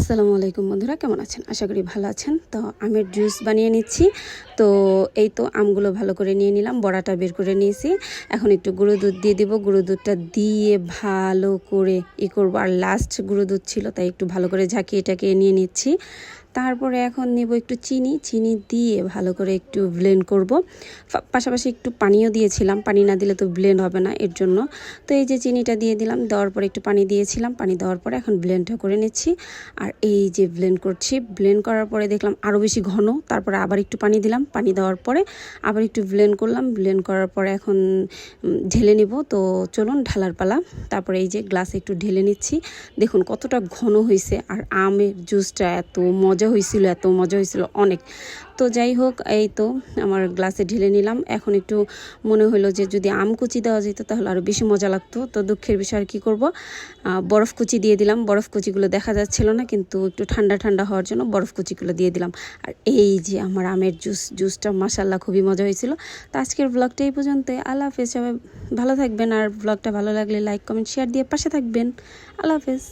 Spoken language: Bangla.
আসসালামু আলাইকুম বন্ধুরা, কেমন আছেন? আশা করি ভালো আছেন। তো আমের জুস বানিয়ে নিচ্ছি। তো এই তো আমগুলো ভালো করে নিয়ে নিলাম, বড়াটা বের করে নিয়েছি। এখন একটু গুঁড়ো দুধ দিয়ে দিব। গুঁড়ো দুধটা দিয়ে ভালো করে করবো। আর লাস্ট গুঁড়ো দুধ ছিল, তাই একটু ভালো করে ঝাঁকিয়ে টাকিয়ে নিয়ে নিচ্ছি। তারপরে এখন নেব একটু চিনি দিয়ে ভালো করে একটু ব্লেন্ড করব। পাশাপাশি একটু পানিও দিয়েছিলাম, পানি না দিলে তো ব্লেন্ড হবে না, এর জন্য। তো এই যে চিনিটা দিয়ে দিলাম, দেওয়ার পরে একটু পানি দিয়েছিলাম, পানি দেওয়ার পরে এখন ব্লেন্ডটা করে নিচ্ছি। আর এই যে ব্লেন্ড করছি, ব্লেন্ড করার পরে দেখলাম আরও বেশি ঘন। তারপরে আবার একটু পানি দিলাম, পানি দেওয়ার পরে আবার একটু ব্লেন্ড করলাম। ব্লেন্ড করার পরে এখন ঢেলে নিব। তো চলুন ঢালার পালা। তারপরে এই যে গ্লাসে একটু ঢেলে নিচ্ছি। দেখুন কতটা ঘন হয়েছে। আর আমের জুসটা এত মজা হয়েছিল অনেক। তো যাই হোক, এই তো আমার গ্লাসে ঢেলে নিলাম। এখন একটু মনে হলো যে যদি আম কুচি দেওয়া যেত তাহলে আরও বেশি মজা লাগতো। তো দুঃখের বিষয়, আর কী করবো, বরফ কুচি দিয়ে দিলাম। বরফ কুচিগুলো দেখা যাচ্ছিল না, কিন্তু একটু ঠান্ডা হওয়ার জন্য বরফ কুচিগুলো দিয়ে দিলাম। আর এই যে আমার আমের জুসটা মাশাআল্লাহ খুবই মজা হয়েছিল। তো আজকের ব্লগটা এই পর্যন্তই। আল্লাহ হাফেজ। সবাই ভালো থাকবেন। আর ব্লগটা ভালো লাগলে লাইক, কমেন্ট, শেয়ার দিয়ে পাশে থাকবেন। আল্লাহ হাফেজ।